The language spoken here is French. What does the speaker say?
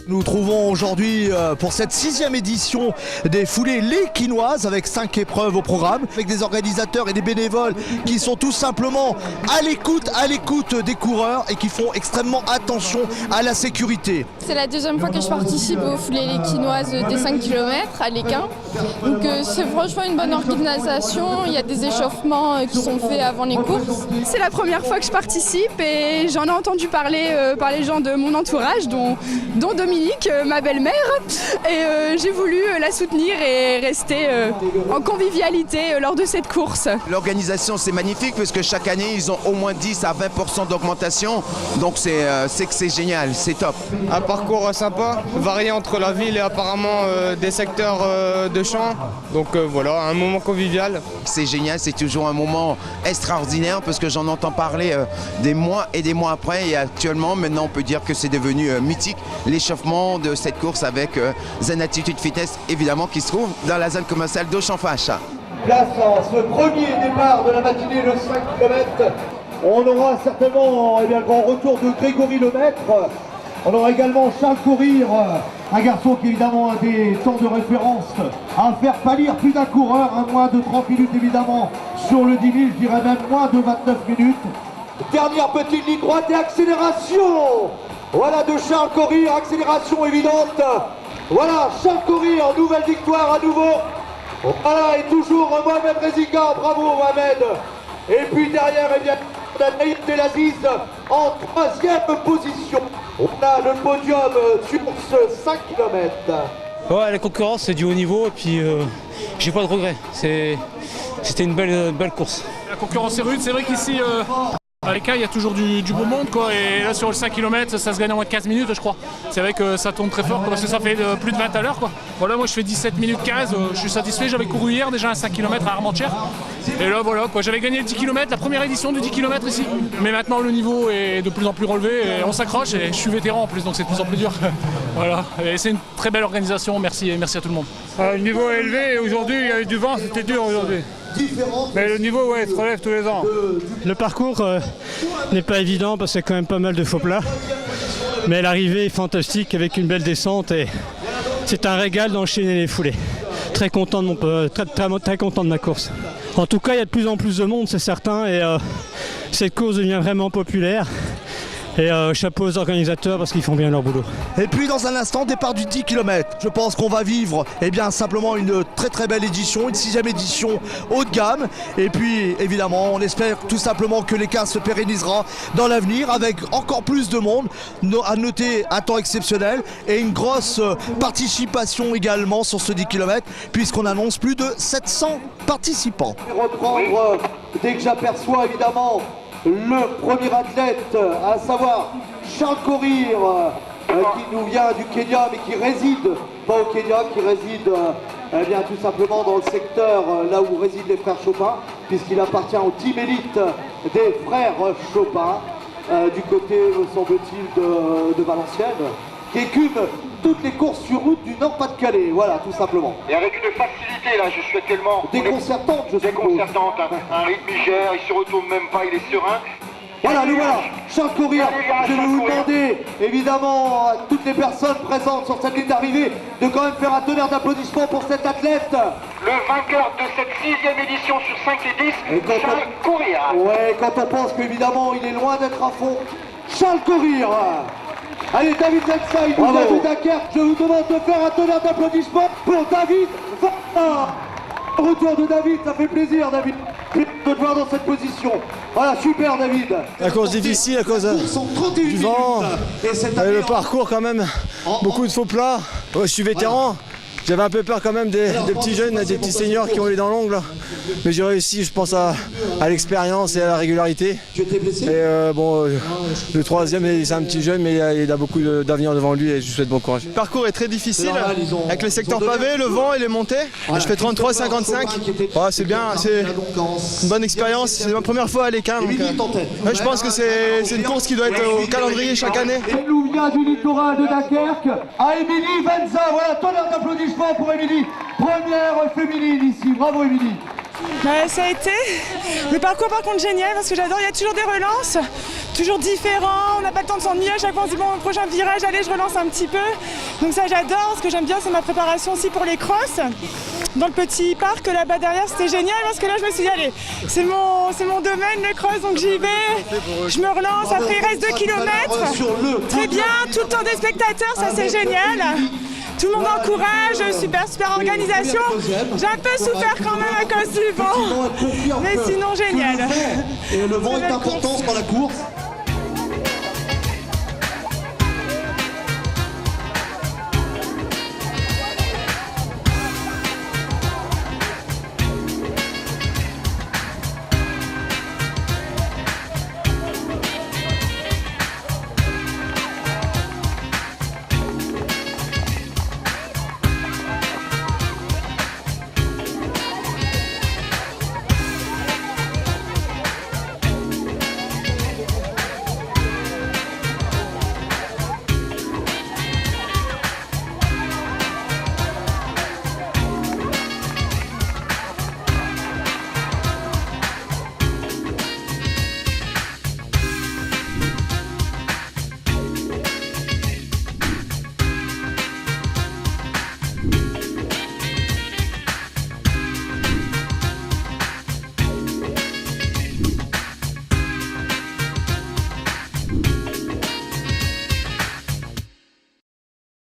Nous trouvons aujourd'hui pour cette 6e édition des foulées léquinoises avec 5 épreuves au programme, avec des organisateurs et des bénévoles qui sont tout simplement à l'écoute des coureurs et qui font extrêmement attention à la sécurité. C'est la deuxième fois que je participe aux foulées léquinoises des 5 km à l'Équin. Donc c'est franchement une bonne organisation, il y a des échauffements qui sont faits avant les courses. C'est la première fois que je participe et j'en ai entendu parler par les gens de mon entourage, dont Dominique, ma belle-mère, et j'ai voulu la soutenir et rester en convivialité lors de cette course. L'organisation c'est magnifique parce que chaque année ils ont au moins 10 à 20% d'augmentation, donc c'est que c'est génial, c'est top. Un parcours sympa, varié entre la ville et apparemment des secteurs de champs, donc voilà, un moment convivial. C'est génial, c'est toujours un moment extraordinaire parce que j'en entends parler des mois et des mois après et actuellement maintenant on peut dire que c'est devenu mythique l'échauffement de cette course avec Zen Attitude Fitness évidemment qui se trouve dans la zone commerciale d'Auchan-Fache. Place en ce premier départ de la matinée, le 5 km. On aura certainement le grand retour de Grégory Lemaître. On aura également Charles Courir, un garçon qui évidemment a des temps de référence à faire pâlir plus d'un coureur, moins de 30 minutes évidemment sur le 10 000, je dirais même moins de 29 minutes. Dernière petite ligne droite et accélération. Voilà de Charles Courir, accélération évidente. Voilà Charles Courir, nouvelle victoire à nouveau. Voilà et toujours Mohamed Reziga, bravo Mohamed. Et puis derrière, eh bien, on a Naïm Delaziz en 3e position. On a le podium sur ce 5 km. Ouais, la concurrence c'est du haut niveau et puis j'ai pas de regrets. C'était une belle course. La concurrence est rude, c'est vrai qu'ici à l'Équin il y a toujours du beau monde quoi, et là sur le 5 km ça se gagne en moins de 15 minutes je crois. C'est vrai que ça tourne très fort quoi, parce que ça fait plus de 20 à l'heure quoi. Voilà, moi je fais 17 minutes 15, je suis satisfait, j'avais couru hier déjà un 5 km à Armentières. Et là voilà quoi, j'avais gagné le 10 km, la première édition du 10 km ici. Mais maintenant le niveau est de plus en plus relevé et on s'accroche et je suis vétéran en plus donc c'est de plus en plus dur. Voilà, et c'est une très belle organisation, merci et merci à tout le monde. Le niveau est élevé et aujourd'hui il y avait du vent, c'était dur aujourd'hui. Mais le niveau se relève tous les ans. Le parcours n'est pas évident parce qu'il y a quand même pas mal de faux plats. Mais l'arrivée est fantastique avec une belle descente et c'est un régal d'enchaîner les foulées. Très content très content de ma course. En tout cas, il y a de plus en plus de monde, c'est certain, et cette course devient vraiment populaire. Et chapeau aux organisateurs parce qu'ils font bien leur boulot. Et puis dans un instant, départ du 10 km. Je pense qu'on va vivre simplement une très belle édition, une 6e édition haut de gamme. Et puis évidemment, on espère tout simplement que l'Équin se pérennisera dans l'avenir avec encore plus de monde. À noter un temps exceptionnel et une grosse participation également sur ce 10 km puisqu'on annonce plus de 700 participants. Je vais reprendre dès que j'aperçois évidemment le premier athlète, à savoir Charles Courir, qui nous vient du Kenya, mais qui réside, pas au Kenya, qui réside bien tout simplement dans le secteur là où résident les frères Chopin, puisqu'il appartient au team élite des frères Chopin, du côté, me semble-t-il, de Valenciennes, qui écume toutes les courses sur route du Nord-Pas-de-Calais, voilà, tout simplement. Et avec une facilité, là, je suis tellement... Déconcertante, je suppose. Déconcertante, un rythme, il gère, il se retourne même pas, il est serein. Voilà, nous voilà, Charles Courir. Je vais vous demander, évidemment, à toutes les personnes présentes sur cette ligne d'arrivée, de quand même faire un tonnerre d'applaudissements pour cet athlète. Le vainqueur de cette 6e édition sur 5 et 10, Charles Courir. Ouais, quand on pense qu'évidemment, il est loin d'être à fond. Charles Courir. Allez, David Zensa, il nous ajoute à Kerk. Je vous demande de faire un tonnerre d'applaudissements pour David. Retour de David, ça fait plaisir, David, de te voir dans cette position. Voilà, super, David. La course difficile à cause du vent et le parcours quand même. Beaucoup de faux plats. Je suis vétéran. J'avais un peu peur quand même des petits jeunes, des petits seniors qui ont les dents longues là. Mais j'ai réussi, je pense à l'expérience et à la régularité. Et bon, le troisième c'est un petit jeune mais il a beaucoup d'avenir devant lui et je lui souhaite bon courage. Le parcours est très difficile avec le secteur pavé, le vent et les montées. Je fais 33,55. Ouais, c'est bien, c'est une bonne expérience. C'est ma première fois à l'Équin. Je pense que c'est une course qui doit être au calendrier chaque année. Elle nous vient du littoral de Dunkerque à Émilie Venza. Voilà, tonnerre d'applaudissements pour Émilie. Première féminine ici. Bravo Émilie. Ça a été le parcours par contre génial parce que j'adore, il y a toujours des relances, toujours différents, on n'a pas le temps de s'ennuyer, à chaque fois on se dit bon au prochain virage, allez je relance un petit peu. Donc ça j'adore, ce que j'aime bien c'est ma préparation aussi pour les crosses. Dans le petit parc là-bas derrière c'était génial parce que là je me suis dit allez, c'est mon domaine le cross donc j'y vais, je me relance, après il reste 2 km. Très bien, tout le temps des spectateurs, ça c'est génial. Tout le monde encourage, super organisation. J'ai un peu souffert quand même à cause du vent, mais sinon génial. Et le vent est important dans la course.